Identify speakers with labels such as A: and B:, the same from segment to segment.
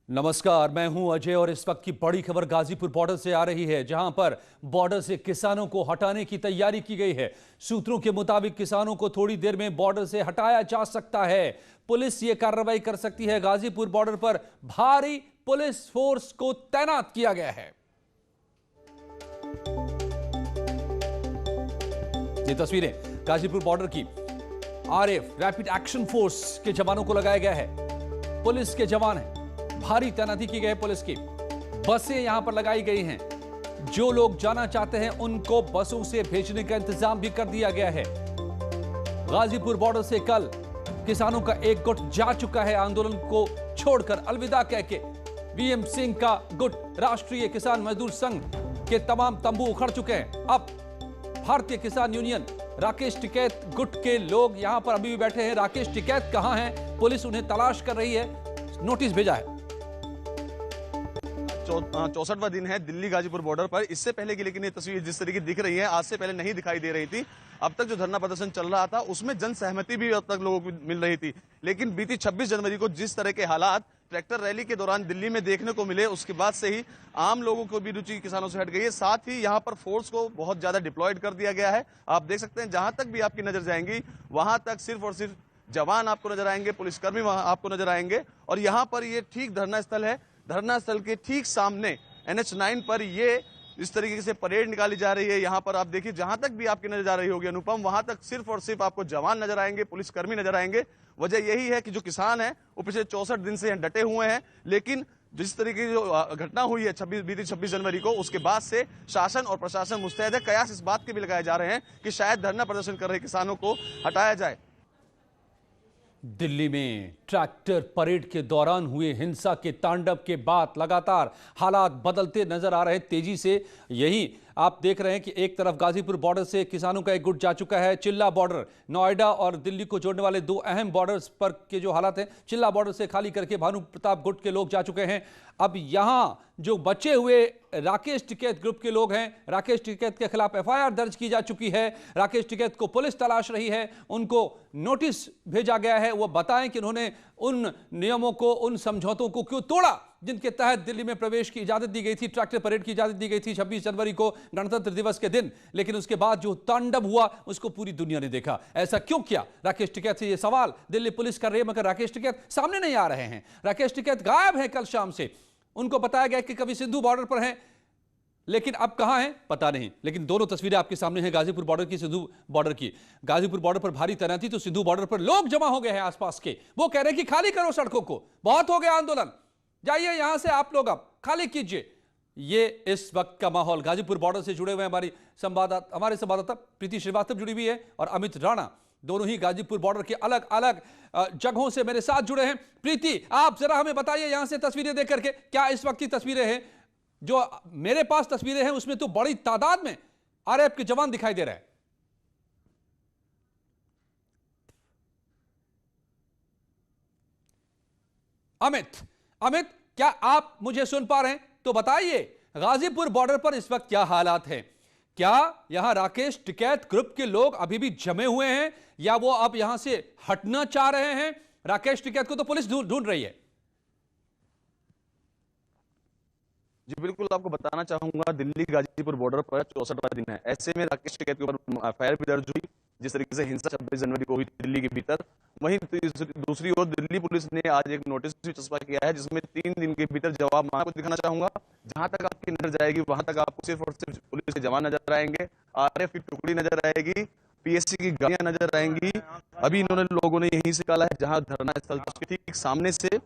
A: नमस्कार, मैं हूं अजय और इस वक्त की बड़ी खबर गाजीपुर बॉर्डर से आ रही है, जहां पर बॉर्डर से किसानों को हटाने की तैयारी की गई है। सूत्रों के मुताबिक किसानों को थोड़ी देर में बॉर्डर से हटाया जा सकता है। पुलिस ये कार्रवाई कर सकती है। गाजीपुर बॉर्डर पर भारी पुलिस फोर्स को तैनात किया गया है। ये तस्वीरें गाजीपुर बॉर्डर की। आरएफ रैपिड एक्शन फोर्स के जवानों को लगाया गया है। पुलिस के जवान हैं, भारी तैनाती की गई पुलिस की। बसें यहां पर लगाई गई हैं। जो लोग जाना चाहते हैं उनको बसों से भेजने का इंतजाम भी कर दिया गया है। गाजीपुर बॉर्डर से कल किसानों का एक गुट जा चुका है। आंदोलन को छोड़कर अलविदा कह के वीएम सिंह का गुट, राष्ट्रीय किसान मजदूर संघ के तमाम तंबू उखड़ चुके हैं। अब भारतीय किसान यूनियन राकेश टिकैत गुट के लोग यहां पर अभी भी बैठे हैं। राकेश टिकैत कहां हैं? पुलिस उन्हें तलाश कर रही है। नोटिस भेजा है।
B: 64वां दिन है दिल्ली गाजीपुर बॉर्डर पर। इससे पहले की लेकिन ये तस्वीर जिस तरीके दिख रही है, आज से पहले नहीं दिखाई दे रही थी। अब तक जो धरना प्रदर्शन चल रहा था उसमें जन सहमति भी अब तक लोगों को मिल रही थी, लेकिन बीती 26 जनवरी को जिस तरह के हालात ट्रैक्टर रैली के दौरान दिल्ली में देखने को मिले, उसके बाद से ही आम लोगों को भी रुचि किसानों से हट गई है। साथ ही यहाँ पर फोर्स को बहुत ज्यादा डिप्लॉयड कर दिया गया है। आप देख सकते हैं जहां तक भी आपकी नजर जाएंगी वहां तक सिर्फ और सिर्फ जवान आपको नजर आएंगे, पुलिसकर्मी वहां आपको नजर आएंगे। और यहाँ पर ये ठीक धरना स्थल है। धरना स्थल के ठीक सामने NH9 पर ये इस तरीके से परेड निकाली जा रही है। यहाँ पर आप देखिए जहां तक भी आपकी नजर जा रही होगी अनुपम, वहां तक सिर्फ और सिर्फ आपको जवान नजर आएंगे, पुलिसकर्मी नजर आएंगे। वजह यही है कि जो किसान है वो पिछले 64 दिन से डटे हुए हैं, लेकिन जिस तरीके की जो घटना हुई है बीती 26 जनवरी को, उसके बाद से शासन और प्रशासन मुस्तैद है। कयास इस बात के भी लगाए जा रहे हैं कि शायद धरना प्रदर्शन कर रहे किसानों को हटाया जाए।
A: दिल्ली में ट्रैक्टर परेड के दौरान हुए हिंसा के तांडव के बाद लगातार हालात बदलते नजर आ रहे हैं तेजी से। यही आप देख रहे हैं कि एक तरफ गाजीपुर बॉर्डर से किसानों का एक गुट जा चुका है। चिल्ला बॉर्डर, नोएडा और दिल्ली को जोड़ने वाले दो अहम बॉर्डर्स पर के जो हालात हैं, चिल्ला बॉर्डर से खाली करके भानु प्रताप गुट के लोग जा चुके हैं। अब यहां जो बचे हुए राकेश टिकैत ग्रुप के लोग हैं, राकेश टिकैत के खिलाफ FIR दर्ज की जा चुकी है। राकेश टिकैत को पुलिस तलाश रही है। उनको नोटिस भेजा गया है, वो बताएं कि उन्होंने उन नियमों को, उन समझौतों को क्यों तोड़ा जिनके तहत दिल्ली में प्रवेश की इजाजत दी गई थी, ट्रैक्टर परेड की इजाजत दी गई थी 26 जनवरी को, गणतंत्र दिवस के दिन। लेकिन उसके बाद जो तांडव हुआ उसको पूरी दुनिया ने देखा। ऐसा क्यों किया? राकेश टिकैत से ये सवाल दिल्ली पुलिस कर रही है, मगर राकेश टिकैत सामने नहीं आ रहे हैं। राकेश टिकैत गायब है कल शाम से। उनको बताया गया कि कभी सिंधु बॉर्डर पर हैं, लेकिन अब कहां हैं पता नहीं। लेकिन दोनों तस्वीरें आपके सामने हैं, गाजीपुर बॉर्डर की, सिंधु बॉर्डर की। गाजीपुर बॉर्डर पर भारी तैनाती, तो सिंधु बॉर्डर पर लोग जमा हो गए हैं आसपास के। वो कह रहे हैं कि खाली करो सड़कों को, बहुत हो गया आंदोलन, जाइए यहां से आप लोग, अब खाली कीजिए। ये इस वक्त का माहौल। गाजीपुर बॉर्डर से जुड़े हुए हमारे संवाददाता प्रीति श्रीवास्तव जुड़ी हुई है और अमित राणा, दोनों ही गाजीपुर बॉर्डर के अलग अलग जगहों से मेरे साथ जुड़े हैं। प्रीति, आप जरा हमें बताइए यहां से तस्वीरें देख करके, क्या इस वक्त की तस्वीरें हैं? जो मेरे पास तस्वीरें हैं उसमें तो बड़ी तादाद में RF के जवान दिखाई दे रहे हैं। अमित, क्या आप मुझे सुन पा रहे हैं? तो बताइए गाजीपुर बॉर्डर पर इस वक्त क्या हालात हैं? क्या यहां राकेश टिकैत ग्रुप के लोग अभी भी जमे हुए हैं या वो अब यहां से हटना चाह रहे हैं? राकेश टिकैत को तो पुलिस ढूंढ रही है।
B: जी बिल्कुल, आपको बताना चाहूंगा दिल्ली गाजीपुर बॉर्डर पर 64वां दिन है। ऐसे में राकेश टिकैत के ऊपर FIR भी दर्ज हुई, जिस तरीके से हिंसा 26 जनवरी को हुई दिल्ली के भीतर। वहीं दूसरी ओर दिल्ली पुलिस ने आज एक नोटिस भी चस्पा किया है, जिसमें 3 दिन के भीतर जवाब मांगा। आपको दिखाना चाहूंगा, जहां तक आपकी नजर जाएगी वहां तक आपको सिर्फ और सिर्फ पुलिस के जवान नजर आएंगे, RF की टुकड़ी नजर आएगी, PSC की गाड़ियां नजर आएंगी। अभी इन्होंने लोगों ने यहीं से निकाला है जहां धरना स्थल था, उसके ठीक सामने से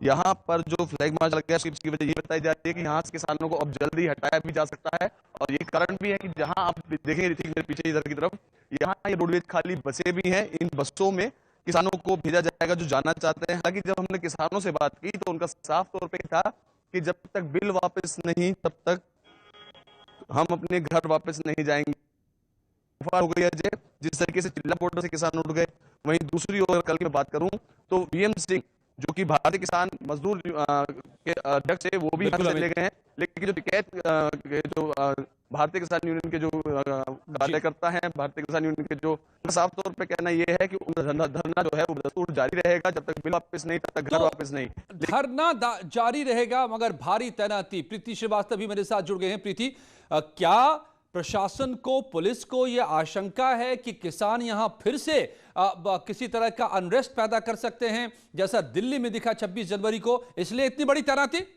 B: यहाँ पर जो फ्लैग मार्च लग गया, इसकी वजह ये बताई जा रही है कि यहाँ से किसानों को अब जल्दी हटाया भी जा सकता है। और ये कारण भी है कि जहाँ आप देखेंगे ठीक मेरे पीछे इधर की तरफ, यहाँ ये रोडवेज खाली बसें भी हैं। इन बसों में किसानों को भेजा जाएगा जो जाना चाहते हैं। हालांकि जब हमने किसानों से बात की तो उनका साफ तौर पर था कि जब तक बिल वापस नहीं तब तक हम अपने घर वापस नहीं जाएंगे। हो गई है जिस तरीके से चिल्ला बॉर्डर से किसान उठ गए। वहीं दूसरी ओर कल की मैं बात करूं तो वीएम सिंह, जो कि भारतीय किसान मजदूर के अध्यक्ष है, वो भी यहाँ से चले गए हैं। लेकिन जो टिकैत जो भारतीय किसान यूनियन के जो
A: जी।
B: कार्यकर्ता हैं, भारतीय किसान यूनियन के जो साफ तौर पे कहना ये है कि उनका धरना जो है वो बदस्तूर जारी रहेगा, जब तक बिल वापस नहीं, तब तक घर
A: तो
B: वापस नहीं।
A: धरना जारी रहेगा मगर भारी तैनाती। प्रीति श्रीवास्तव भी मेरे साथ जुड़ गए हैं। प्रीति, क्या प्रशासन को, पुलिस को यह आशंका है कि किसान यहां फिर से किसी तरह का अनरेस्ट पैदा कर सकते हैं जैसा दिल्ली में दिखा 26 जनवरी को, इसलिए इतनी बड़ी तैनाती?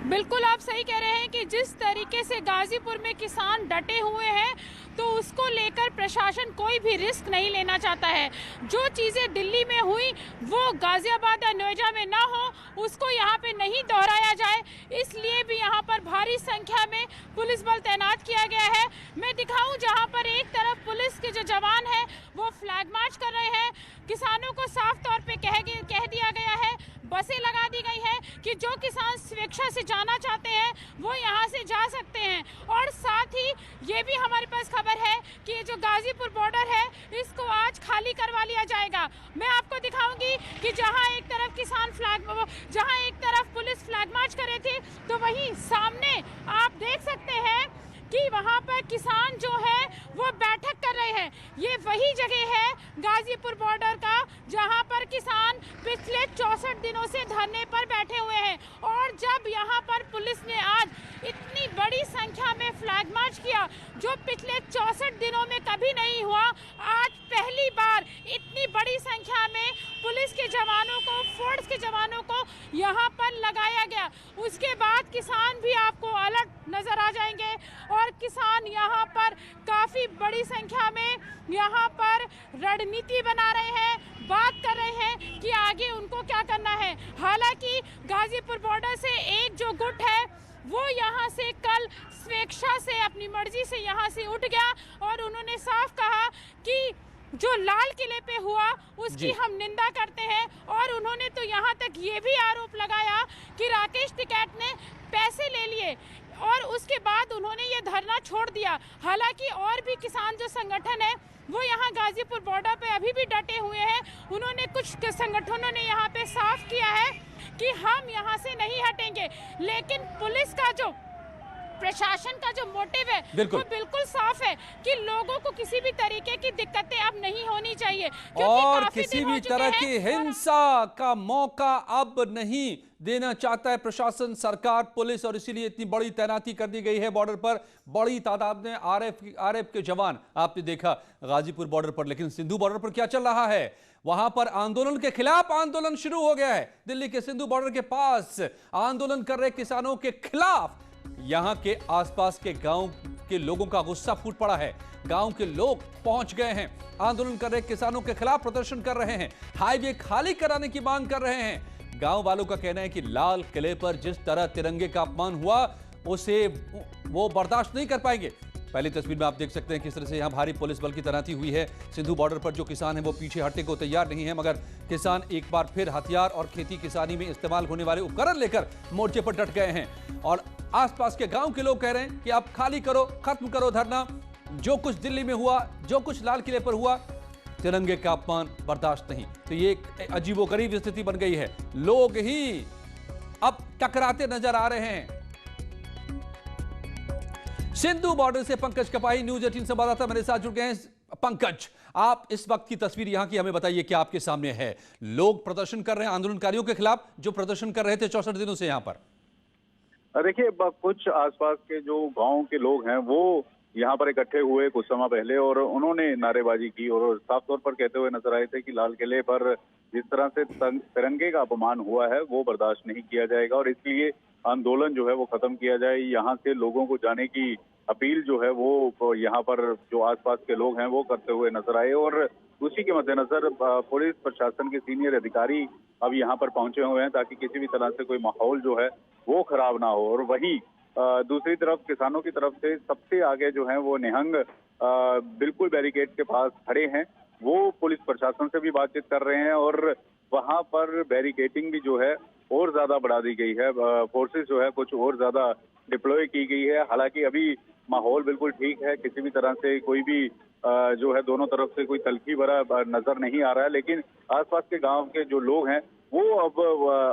C: बिल्कुल आप सही कह रहे हैं कि जिस तरीके से गाजीपुर में किसान डटे हुए हैं तो उसको लेकर प्रशासन कोई भी रिस्क नहीं लेना चाहता है। जो चीज़ें दिल्ली में हुई वो गाजियाबाद या नोएडा में ना हो, उसको यहाँ पे नहीं दोहराया जाए, इसलिए भी यहाँ पर भारी संख्या में पुलिस बल तैनात किया गया है। मैं दिखाऊं, जहाँ पर एक तरफ पुलिस के जो जवान हैं वो फ्लैग मार्च कर रहे हैं, किसानों को साफ तौर पे कह दिया गया है, बसें लगा दी गई है कि जो किसान स्वेच्छा से जाना चाहते हैं वो यहाँ से जा सकते हैं। और साथ ही ये भी हमारे पास खबर है कि ये जो गाजीपुर बॉर्डर है इसको आज खाली करवा लिया जाएगा। मैं आपको दिखाऊंगी कि जहाँ एक तरफ जहाँ एक तरफ पुलिस फ्लैग मार्च कर रहे थे तो वहीं सामने आप देख सकते हैं कि वहाँ पर किसान जो है वो बैठक कर रहे हैं। ये वही जगह है गाजीपुर बॉर्डर का जहाँ पर किसान पिछले 64 दिनों से धरने पर बैठे हुए हैं। और जब यहाँ पर पुलिस ने आज इतनी बड़ी संख्या में फ्लैग मार्च किया जो पिछले 64 दिनों में कभी नहीं हुआ, आज पहली बार इतनी बड़ी संख्या में पुलिस के जवानों को, फोर्स के जवानों को यहाँ पर लगाया गया। उसके बाद किसान भी आपको अलर्ट नजर आ जाएंगे और किसान यहाँ पर काफी बड़ी संख्या में यहाँ पर रणनीति बना रहे हैं, बात कर रहे हैं कि आगे उनको क्या करना है। हालांकि गाजीपुर बॉर्डर से एक जो गुट है वो यहाँ से कल स्वेच्छा से, अपनी मर्जी से यहाँ से उठ गया और उन्होंने साफ कहा कि जो लाल किले पे हुआ उसकी हम निंदा करते हैं। और उन्होंने तो यहाँ तक ये भी आरोप लगाया कि राकेश टिकैत ने पैसे ले लिए और उसके बाद उन्होंने ये धरना छोड़ दिया। हालांकि और भी किसान जो संगठन है वो यहाँ गाजीपुर बॉर्डर पे अभी भी डटे हुए हैं। उन्होंने, कुछ संगठनों ने यहाँ पे साफ किया है कि हम यहाँ से नहीं हटेंगे, लेकिन पुलिस का जो, प्रशासन का जो मोटिव है वो बिल्कुल साफ है कि लोगों को किसी भी तरीके की दिक्कतें अब नहीं होनी चाहिए
A: और किसी भी तरह की हिंसा का मौका अब नहीं देना चाहता है प्रशासन, सरकार, पुलिस, और इसीलिए इतनी बड़ी तैनाती कर दी गई है बॉर्डर पर। बड़ी तादाद में आरएफ के जवान आपने देखा गाजीपुर बॉर्डर पर। लेकिन सिंधु बॉर्डर पर क्या चल रहा है? वहां पर आंदोलन के खिलाफ आंदोलन शुरू हो गया है। दिल्ली के सिंधु बॉर्डर के पास आंदोलन कर रहे किसानों के खिलाफ यहां के आसपास के गांव के लोगों का गुस्सा फूट पड़ा है। गांव के लोग पहुंच गए हैं, आंदोलन कर रहे किसानों के खिलाफ प्रदर्शन कर रहे हैं, हाईवे खाली कराने की मांग कर रहे हैं। गांव वालों का कहना है कि लाल किले पर जिस तरह तिरंगे का अपमान हुआ उसे वो बर्दाश्त नहीं कर पाएंगे। पहली तस्वीर में आप देख सकते हैं किस तरह से यहां भारी पुलिस बल की तैनाती हुई है। सिंधु बॉर्डर पर जो किसान हैं वो पीछे हटने को तैयार नहीं है, मगर किसान एक बार फिर हथियार और खेती किसानी में इस्तेमाल होने वाले उपकरण लेकर मोर्चे पर डट गए हैं। और आसपास के गांव के लोग कह रहे हैं कि आप खाली करो, खत्म करो धरना। जो कुछ दिल्ली में हुआ, जो कुछ लाल किले पर हुआ, तिरंगे का अपमान बर्दाश्त नहीं। तो ये एक अजीबोगरीब स्थिति बन गई है। लोग ही अब टकराते नजर आ रहे हैं। सिंधु बॉर्डर से पंकज कपाही, न्यूज 18 संवाददाता मेरे साथ जुड़ गए हैं। पंकज, आप इस वक्त की तस्वीर यहां की हमें बताइए, क्या आपके सामने है? लोग प्रदर्शन कर रहे हैं आंदोलनकारियों के खिलाफ जो प्रदर्शन कर रहे थे 64 दिनों से यहां पर।
D: देखिए, कुछ आसपास के जो गांव के लोग हैं वो यहाँ पर इकट्ठे हुए कुछ समय पहले और उन्होंने नारेबाजी की और साफ तौर पर कहते हुए नजर आए थे कि लाल किले पर जिस तरह से तिरंगे का अपमान हुआ है वो बर्दाश्त नहीं किया जाएगा और इसलिए आंदोलन जो है वो खत्म किया जाए। यहाँ से लोगों को जाने की अपील जो है वो यहाँ पर जो आसपास के लोग हैं वो करते हुए नजर आए और उसी के मद्देनजर पुलिस प्रशासन के सीनियर अधिकारी अब यहाँ पर पहुंचे हुए हैं ताकि किसी भी तरह से कोई माहौल जो है वो खराब ना हो। और वही दूसरी तरफ किसानों की तरफ से सबसे आगे जो है वो निहंग बिल्कुल बैरिकेड के पास खड़े हैं, वो पुलिस प्रशासन से भी बातचीत कर रहे हैं और वहां पर बैरिकेडिंग भी जो है और ज्यादा बढ़ा दी गई है। फोर्सेस जो है कुछ और ज्यादा डिप्लॉय की गई है। हालांकि अभी माहौल बिल्कुल ठीक है, किसी भी तरह से कोई भी जो है दोनों तरफ से कोई तल्खी भरा नजर नहीं आ रहा है, लेकिन आसपास के गांव के जो लोग हैं वो अब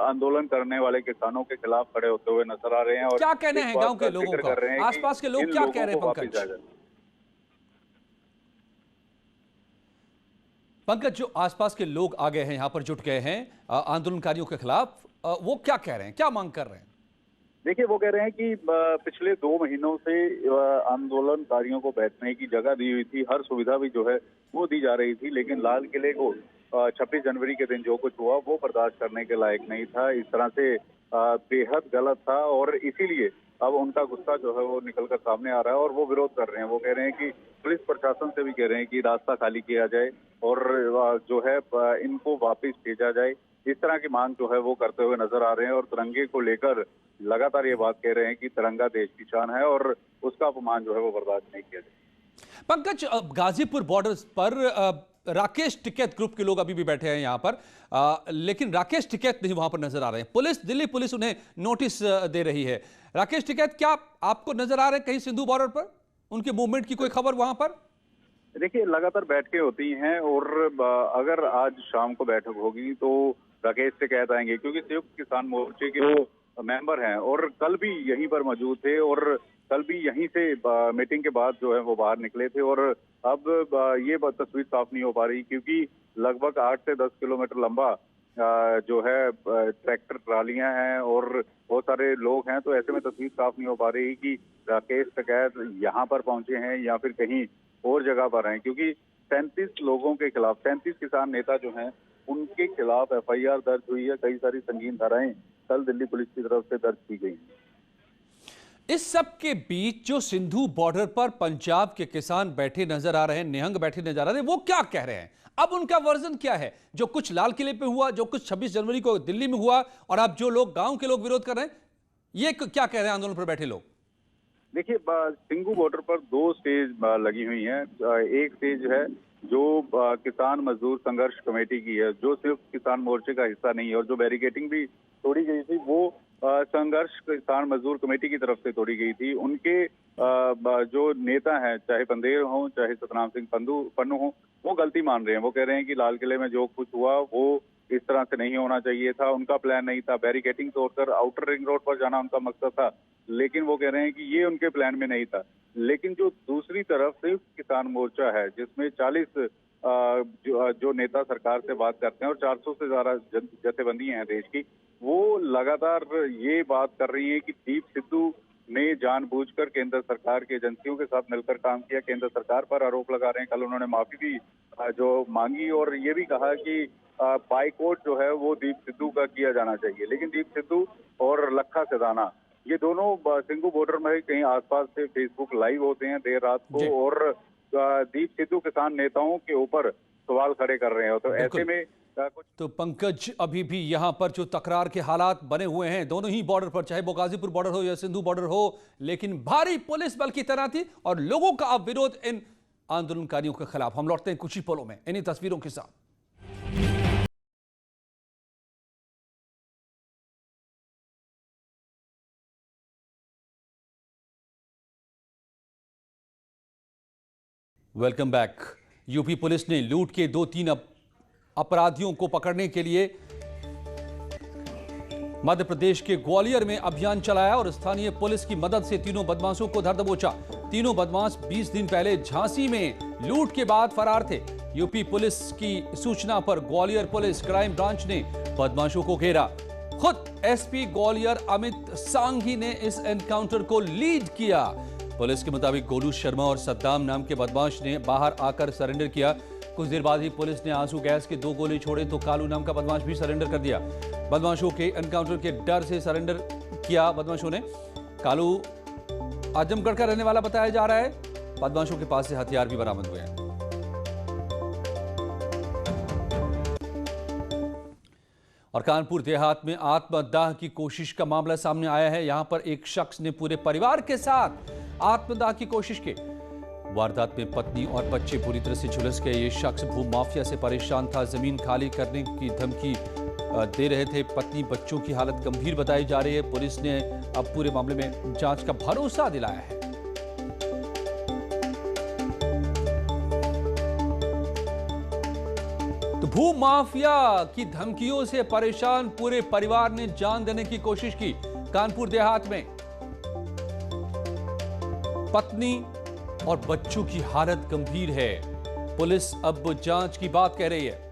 D: आंदोलन करने वाले किसानों के खिलाफ खड़े होते हुए नजर आ रहे हैं। और
A: क्या कहने हैं गांव के
D: जिक्र
A: लोगों
D: कर रहे हैं
A: का?
D: कि
A: आसपास के लोग
D: इन
A: क्या
D: लोगों
A: कह रहे हैं
D: को वापस
A: पंकज?
D: जाएगा।
A: पंकज, जो आसपास के लोग आ गए हैं, यहां पर जुट गए हैं आंदोलनकारियों के खिलाफ, वो क्या कह रहे हैं, क्या मांग कर रहे हैं?
D: देखिए, वो कह रहे हैं कि पिछले 2 महीनों से आंदोलनकारियों को बैठने की जगह दी हुई थी, हर सुविधा भी जो है वो दी जा रही थी, लेकिन लाल किले को 26 जनवरी के दिन जो कुछ हुआ वो बर्दाश्त करने के लायक नहीं था। इस तरह से बेहद गलत था और इसीलिए अब उनका गुस्सा जो है वो निकलकर सामने आ रहा है और वो विरोध कर रहे हैं। वो कह रहे हैं कि पुलिस प्रशासन से भी कह रहे हैं कि रास्ता खाली किया जाए और जो है इनको वापस भेजा जाए। इस तरह की मांग जो है वो करते हुए नजर आ रहे हैं और तिरंगे को लेकर लगातार ये बात कह रहे हैं कि तिरंगा देश की शान है और उसका अपमान जो है वो बर्दाश्त नहीं किया जाए।
A: पंकज, गाजीपुर बॉर्डर पर राकेश टिकैत ग्रुप के लोग अभी भी बैठे हैं यहां पर, लेकिन राकेश टिकैत नहीं वहां पर नजर आ रहे हैं। दिल्ली पुलिस उन्हें नोटिस दे रही है। राकेश टिकैत क्या आपको नजर आ रहे हैं कहीं सिंधु बॉर्डर पर, उनके मूवमेंट की कोई खबर वहां पर?
D: देखिए, लगातार बैठकें होती हैं और अगर आज शाम को बैठक होगी तो राकेश टिकैत आएंगे, क्योंकि संयुक्त किसान मोर्चे के वो मेंबर हैं और कल भी यहीं पर मौजूद थे और कल भी यहीं से मीटिंग के बाद जो है वो बाहर निकले थे। और अब ये तस्वीर साफ नहीं हो पा रही क्योंकि लगभग 8 से 10 किलोमीटर लंबा जो है ट्रैक्टर ट्रालियां हैं और बहुत सारे लोग हैं, तो ऐसे में तस्वीर साफ नहीं हो पा रही कि राकेश टिकैत यहाँ पर पहुंचे हैं या फिर कहीं और जगह पर हैं, क्योंकि 37 लोगों के खिलाफ 37 किसान नेता जो हैं उनके खिलाफ FIR दर्ज हुई है। कई सारी संगीन धाराएं कल दिल्ली पुलिस की तरफ से दर्ज की गई।
A: इस सब के बीच जो सिंधु बॉर्डर पर पंजाब के किसान बैठे नजर आ रहे हैं, निहंग बैठे नजर आ रहे हैं, वो क्या कह रहे हैं? अब उनका वर्जन क्या है? जो कुछ लाल किले पे हुआ, जो कुछ 26 जनवरी को दिल्ली में हुआ, और अब जो लोग गांव के लोग विरोध कर रहे हैं, ये क्या कह रहे हैं आंदोलन पर बैठे लोग?
D: देखिए, सिंघू बॉर्डर पर 2 स्टेज लगी हुई हैं। एक स्टेज है जो किसान मजदूर संघर्ष कमेटी की है, जो सिर्फ किसान मोर्चे का हिस्सा नहीं है, और जो बैरिकेटिंग भी तोड़ी गई थी वो संघर्ष किसान मजदूर कमेटी की तरफ से तोड़ी गई थी। उनके जो नेता हैं, चाहे बंदेर हों चाहे सतनाम सिंह पन्नू हों, वो गलती मान रहे हैं। वो कह रहे हैं कि लाल किले में जो कुछ हुआ वो इस तरह से नहीं होना चाहिए था, उनका प्लान नहीं था। बैरिकेटिंग तोड़कर आउटर रिंग रोड पर जाना उनका मकसद था, लेकिन वो कह रहे हैं कि ये उनके प्लान में नहीं था। लेकिन जो दूसरी तरफ सिर्फ किसान मोर्चा है, जिसमें 40 जो नेता सरकार से बात करते हैं और 400 से ज्यादा जथेबंदियां हैं देश की, वो लगातार ये बात कर रही है कि दीप सिद्धू ने जानबूझकर केंद्र सरकार की एजेंसियों के साथ मिलकर काम किया, केंद्र सरकार पर आरोप लगा रहे हैं। कल उन्होंने माफी भी जो मांगी और ये भी कहा कि बाइकआउट जो है वो दीप सिद्धू का किया जाना चाहिए। लेकिन दीप सिद्धू और लखा सिधाना ये दोनों सिंघू बॉर्डर में कहीं आसपास से फेसबुक लाइव होते हैं देर रात को और दीप सिद्धू किसान नेताओं के ऊपर सवाल खड़े कर रहे हैं। तो ऐसे में कुछ
A: तो पंकज, अभी भी यहां पर जो तकरार के हालात बने हुए हैं दोनों ही बॉर्डर पर, चाहे वो गाजीपुर बॉर्डर हो या सिंधु बॉर्डर हो, लेकिन भारी पुलिस बल की तैनाती और लोगों का अब विरोध इन आंदोलनकारियों के खिलाफ। हम लौटते हैं कुछ ही पलों में इन्हीं तस्वीरों के साथ। Welcome back. यूपी पुलिस ने लूट के 2-3 अपराधियों को पकड़ने के लिए मध्य प्रदेश के ग्वालियर में अभियान चलाया और स्थानीय पुलिस की मदद से तीनों बदमाशों को धर दबोचा। तीनों बदमाश 20 दिन पहले झांसी में लूट के बाद फरार थे। यूपी पुलिस की सूचना पर ग्वालियर पुलिस क्राइम ब्रांच ने बदमाशों को घेरा। खुद SP ग्वालियर अमित सांघी ने इस एनकाउंटर को लीड किया। पुलिस के मुताबिक गोलू शर्मा और सद्दाम नाम के बदमाश ने बाहर आकर सरेंडर किया। कुछ देर बाद ही पुलिस ने आंसू गैस के 2 गोले छोड़े तो कालू नाम का बदमाश भी सरेंडर कर दिया। बदमाशों के एनकाउंटर के डर से सरेंडर किया बदमाशों ने। कालू आजमगढ़ का रहने वाला बताया जा रहा है। बदमाशों के पास से हथियार भी बरामद हुए हैं। और कानपुर देहात में आत्मदाह की कोशिश का मामला सामने आया है। यहां पर एक शख्स ने पूरे परिवार के साथ आत्मदाह की कोशिश की। वारदात में पत्नी और बच्चे पूरी तरह से झुलस गए। ये शख्स भूमाफिया से परेशान था, जमीन खाली करने की धमकी दे रहे थे। पत्नी बच्चों की हालत गंभीर बताई जा रही है। पुलिस ने अब पूरे मामले में जांच का भरोसा दिलाया है। तो भू माफिया की धमकियों से परेशान पूरे परिवार ने जान देने की कोशिश की। कानपुर देहात में पत्नी और बच्चों की हालत गंभीर है। पुलिस अब जांच की बात कह रही है।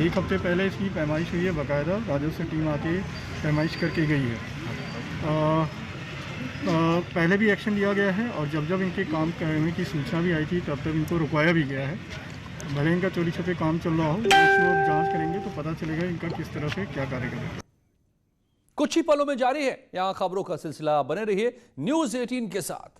E: एक हफ्ते पहले इसकी पैमाइश हुई है, बाकायदा राजस्व टीम आके पैमाइश करके गई है। पहले भी एक्शन लिया गया है और जब जब इनके काम करने की सूचना भी आई थी तब तब इनको रुकवाया भी गया है। भले इनका चोरी छुपे काम चल रहा हो, कुछ लोग जांच करेंगे तो पता चलेगा इनका किस तरह से क्या कार्यक्रम है।
A: कुछ ही पलों में जारी है यहां खबरों का सिलसिला। बने रहिए न्यूज़ 18 के साथ।